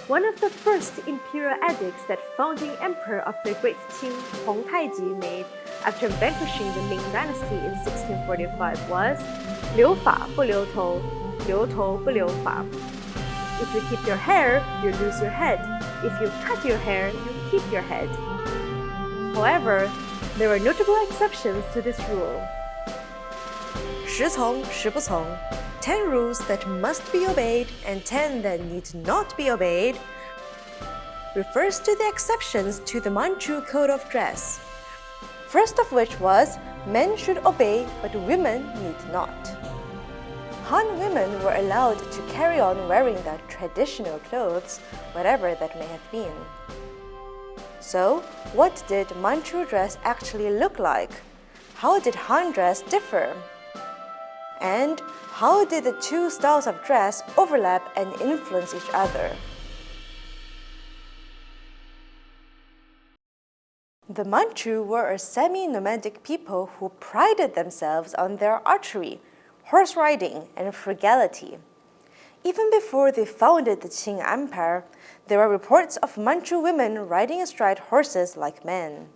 One of the first imperial edicts that founding emperor of the Great Qing, Hong Taiji, made after vanquishing the Ming Dynasty in 1645 was 留发不留头，留头不留发. If you keep your hair, you lose your head. If you cut your hair, you keep your head. However, there are notable exceptions to this rule. 10从10不从 10 rules that must be obeyed and 10 that need not be obeyed refers to the exceptions to the Manchu code of dress. First of which was men should obey but women need not. Han women were allowed to carry on wearing their traditional clothes, whatever that may have been. So, what did Manchu dress actually look like? How did Han dress differ? And how did the two styles of dress overlap and influence each other? The Manchu were a semi-nomadic people who prided themselves on their archery, horse riding, and frugality. Even before they founded the Qing Empire, there are reports of Manchu women riding astride horses like men.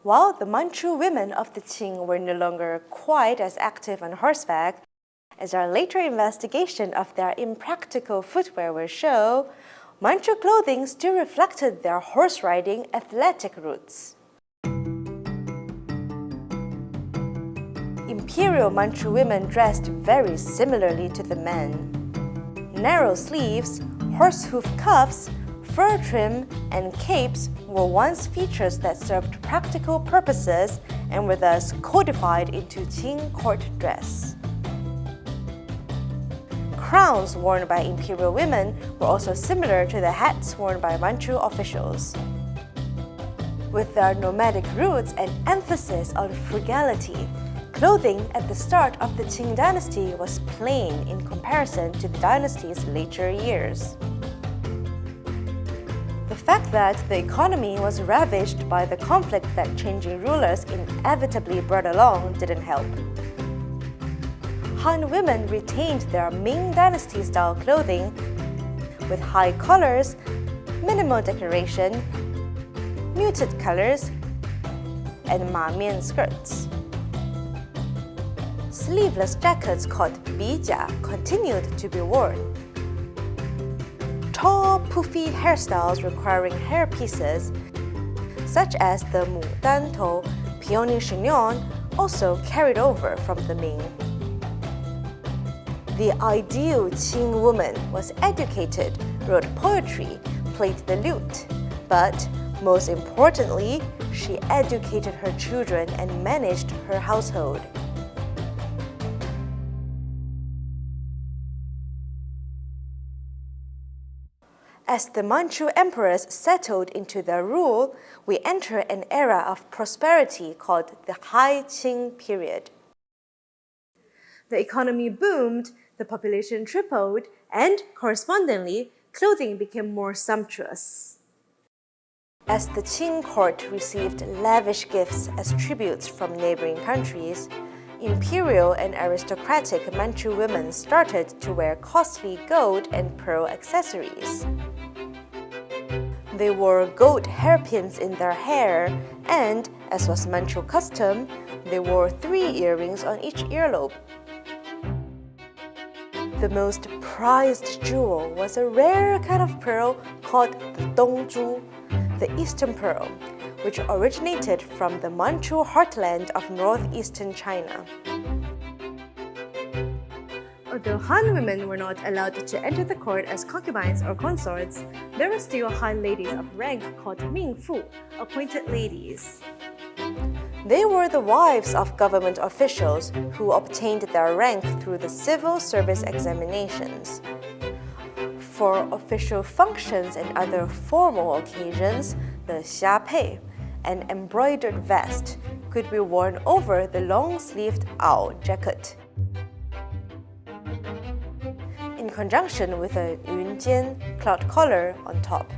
While the Manchu women of the Qing were no longer quite as active on horseback, as our later investigation of their impractical footwear will show, Manchu clothing still reflected their horse-riding athletic roots. Imperial Manchu women dressed very similarly to the men. Narrow sleeves, horse-hoof cuffs, fur trim, and capes were once features that served practical purposes and were thus codified into Qing court dress. Crowns worn by imperial women were also similar to the hats worn by Manchu officials. With their nomadic roots and emphasis on frugality, clothing at the start of the Qing dynasty was plain in comparison to the dynasty's later years. The fact that the economy was ravaged by the conflict that changing rulers inevitably brought along didn't help. Han women retained their Ming Dynasty-style clothing with high collars, minimal decoration, muted colors, and ma-mian skirts. Sleeveless jackets called bijia continued to be worn. Tall, poofy hairstyles requiring hairpieces, such as the mudantou peony chignon, also carried over from the Ming. The ideal Qing woman was educated, wrote poetry, played the lute, but most importantly, she educated her children and managed her household. As the Manchu emperors settled into their rule, we enter an era of prosperity called the High Qing period. The economy boomed, the population tripled, and correspondingly, clothing became more sumptuous. As the Qing court received lavish gifts as tributes from neighboring countries, imperial and aristocratic Manchu women started to wear costly gold and pearl accessories. They wore gold hairpins in their hair and, as was Manchu custom, they wore 3 earrings on each earlobe. The most prized jewel was a rare kind of pearl called the Dongzhu, the Eastern Pearl, which originated from the Manchu heartland of northeastern China. Although Han women were not allowed to enter the court as concubines or consorts, there were still Han ladies of rank called Mingfu, appointed ladies. They were the wives of government officials who obtained their rank through the civil service examinations. For official functions and other formal occasions, the xiapei, an embroidered vest, could be worn over the long-sleeved ao jacket, in conjunction with a yunjian cloth collar on top.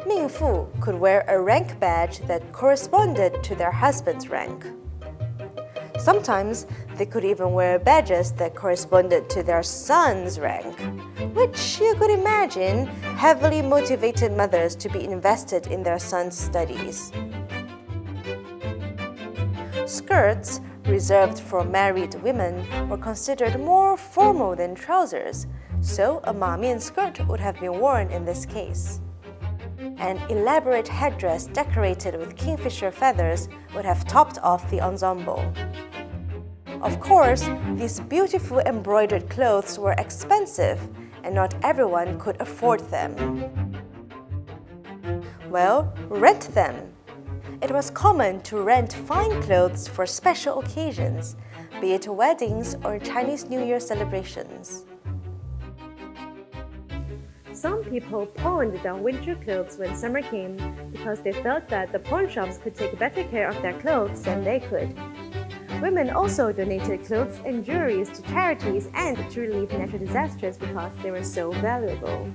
Mingfu could wear a rank badge that corresponded to their husband's rank. Sometimes, They could even wear badges that corresponded to their son's rank, which you could imagine heavily motivated mothers to be invested in their son's studies. Skirts, reserved for married women, were considered more formal than trousers, so a mamian skirt would have been worn in this case. An elaborate headdress decorated with kingfisher feathers would have topped off the ensemble. Of course, these beautiful embroidered clothes were expensive, and not everyone could afford them. Well, rent them. It was common to rent fine clothes for special occasions, be it weddings or Chinese New Year celebrations. Some people pawned their winter clothes when summer came because they felt that the pawn shops could take better care of their clothes than they could. Women also donated clothes and jewelry to charities and to relieve natural disasters because they were so valuable.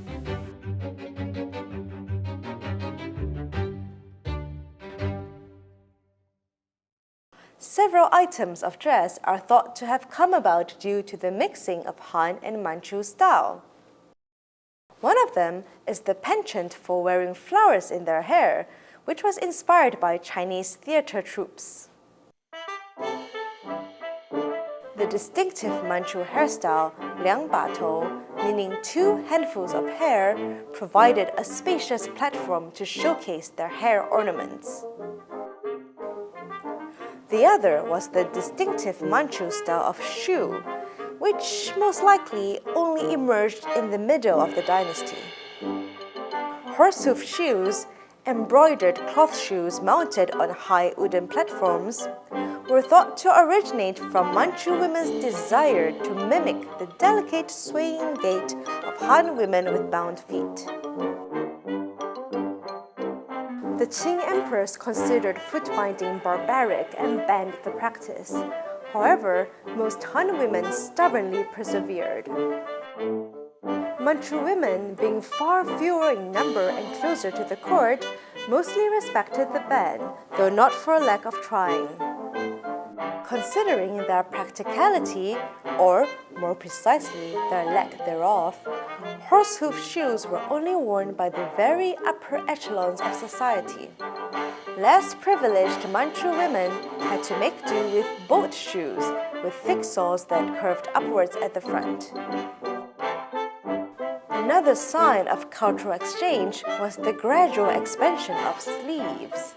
Several items of dress are thought to have come about due to the mixing of Han and Manchu style. One of them is the penchant for wearing flowers in their hair, which was inspired by Chinese theater troupes. The distinctive Manchu hairstyle, 两把头, meaning 2 handfuls of hair, provided a spacious platform to showcase their hair ornaments. The other was the distinctive Manchu style of shoe, which most likely only emerged in the middle of the dynasty. Horsehoof shoes, embroidered cloth shoes mounted on high wooden platforms, were thought to originate from Manchu women's desire to mimic the delicate swaying gait of Han women with bound feet. The Qing emperors considered foot binding barbaric and banned the practice. However, most Han women stubbornly persevered. Manchu women, being far fewer in number and closer to the court, mostly respected the ban, though not for a lack of trying. Considering their practicality, or more precisely, their lack thereof, horsehoof shoes were only worn by the very upper echelons of society. Less privileged Manchu women had to make do with boat shoes, with thick soles that curved upwards at the front. Another sign of cultural exchange was the gradual expansion of sleeves.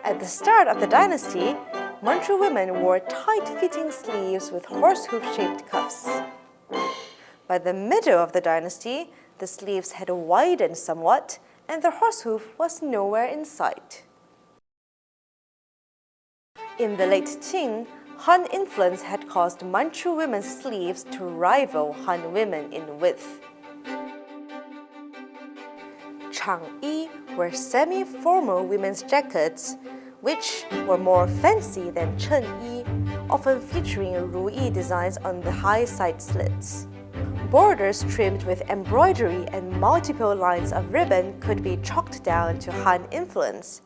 At the start of the dynasty, Manchu women wore tight-fitting sleeves with horsehoof-shaped cuffs. By the middle of the dynasty, the sleeves had widened somewhat, and the horsehoof was nowhere in sight. In the late Qing, Han influence had caused Manchu women's sleeves to rival Han women in width. Changyi were semi-formal women's jackets, which were more fancy than Chenyi, often featuring ruyi designs on the high side slits. Borders trimmed with embroidery and multiple lines of ribbon could be chalked down to Han influence,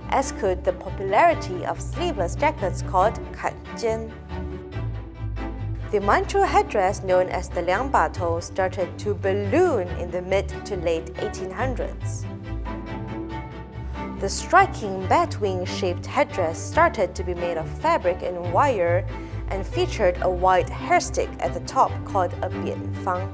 as could the popularity of sleeveless jackets called kanjian. The Manchu headdress known as the 两把头 started to balloon in the mid to late 1800s. The striking batwing-shaped headdress started to be made of fabric and wire and featured a wide hairstick at the top called a 扁方.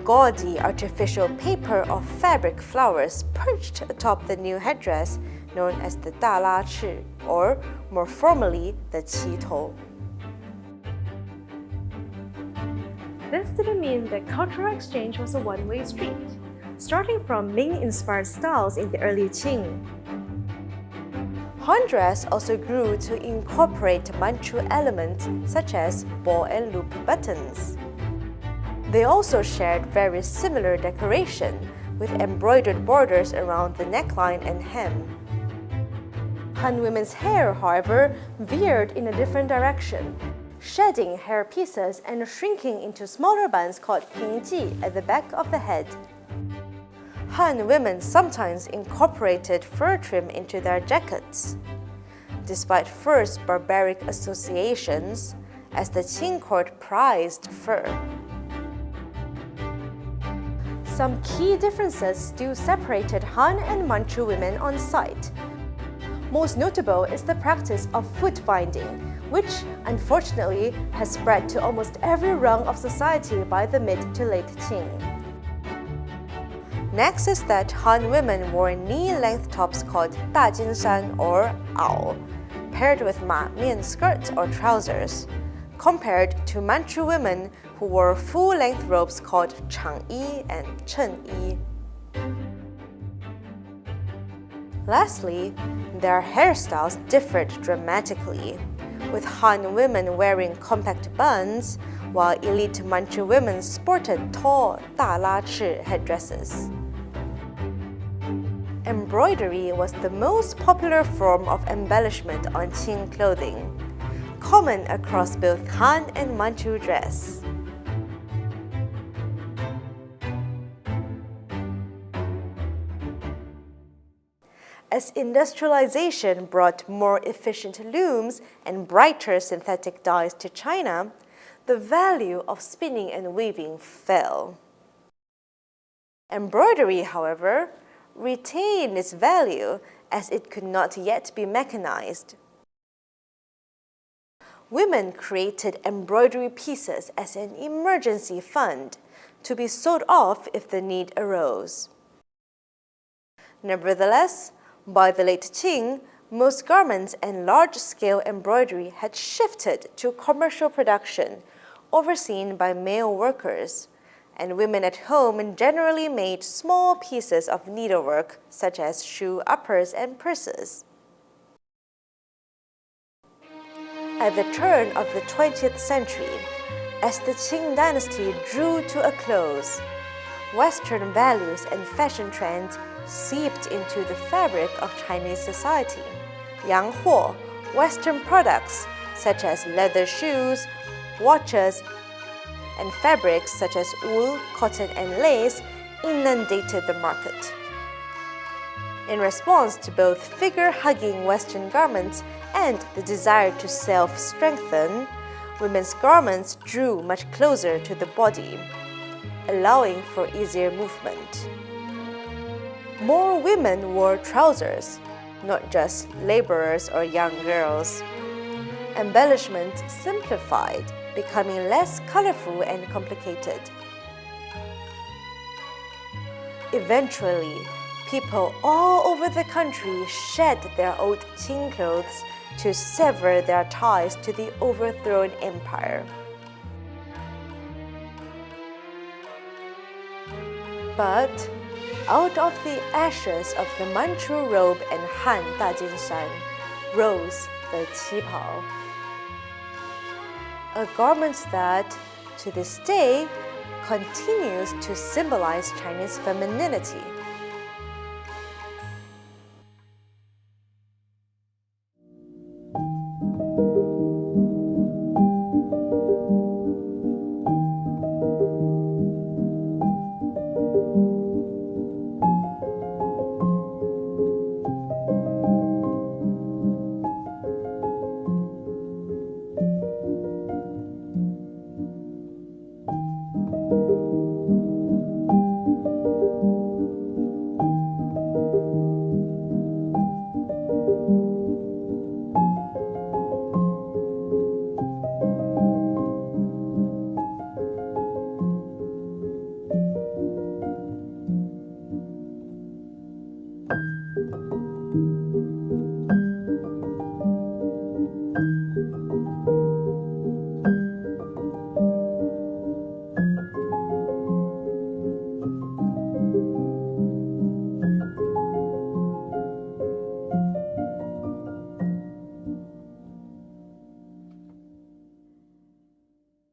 Gaudy artificial paper or fabric flowers perched atop the new headdress known as the 大拉翅, or more formally, the 旗头. This didn't mean that cultural exchange was a one-way street, starting from Ming-inspired styles in the early Qing. Han dress also grew to incorporate Manchu elements such as ball and loop buttons. They also shared very similar decoration, with embroidered borders around the neckline and hem. Han women's hair, however, veered in a different direction, shedding hair pieces and shrinking into smaller buns called pingji at the back of the head. Han women sometimes incorporated fur trim into their jackets. despite first barbaric associations, as the Qing court prized fur. Some key differences still separated Han and Manchu women on site. Most notable is the practice of foot binding, which unfortunately has spread to almost every rung of society by the mid to late Qing. Next is that Han women wore knee-length tops called 大金山 or 袄, paired with ma mian skirts or trousers, compared to Manchu women who wore full-length robes called 长衣 and 衬衣. Lastly, their hairstyles differed dramatically, with Han women wearing compact buns, while elite Manchu women sported tall 大拉翅 headdresses. Embroidery was the most popular form of embellishment on Qing clothing, common across both Han and Manchu dress. As industrialization brought more efficient looms and brighter synthetic dyes to China, the value of spinning and weaving fell. Embroidery, however, retained its value as it could not yet be mechanized. Women created embroidery pieces as an emergency fund to be sold off if the need arose. Nevertheless, by the late Qing, most garments and large-scale embroidery had shifted to commercial production, overseen by male workers, and women at home generally made small pieces of needlework, such as shoe uppers and purses. At the turn of the 20th century, as the Qing dynasty drew to a close, Western values and fashion trends seeped into the fabric of Chinese society. Yanghuo, Western products such as leather shoes, watches, and fabrics such as wool, cotton, and lace inundated the market. In response to both figure-hugging Western garments and the desire to self-strengthen, women's garments drew much closer to the body, allowing for easier movement. More women wore trousers, not just laborers or young girls. Embellishment simplified, becoming less colorful and complicated. Eventually, people all over the country shed their old Qing clothes to sever their ties to the overthrown empire. But out of the ashes of the Manchu robe and Han 大金山 rose the qipao, a garment that, to this day, continues to symbolize Chinese femininity.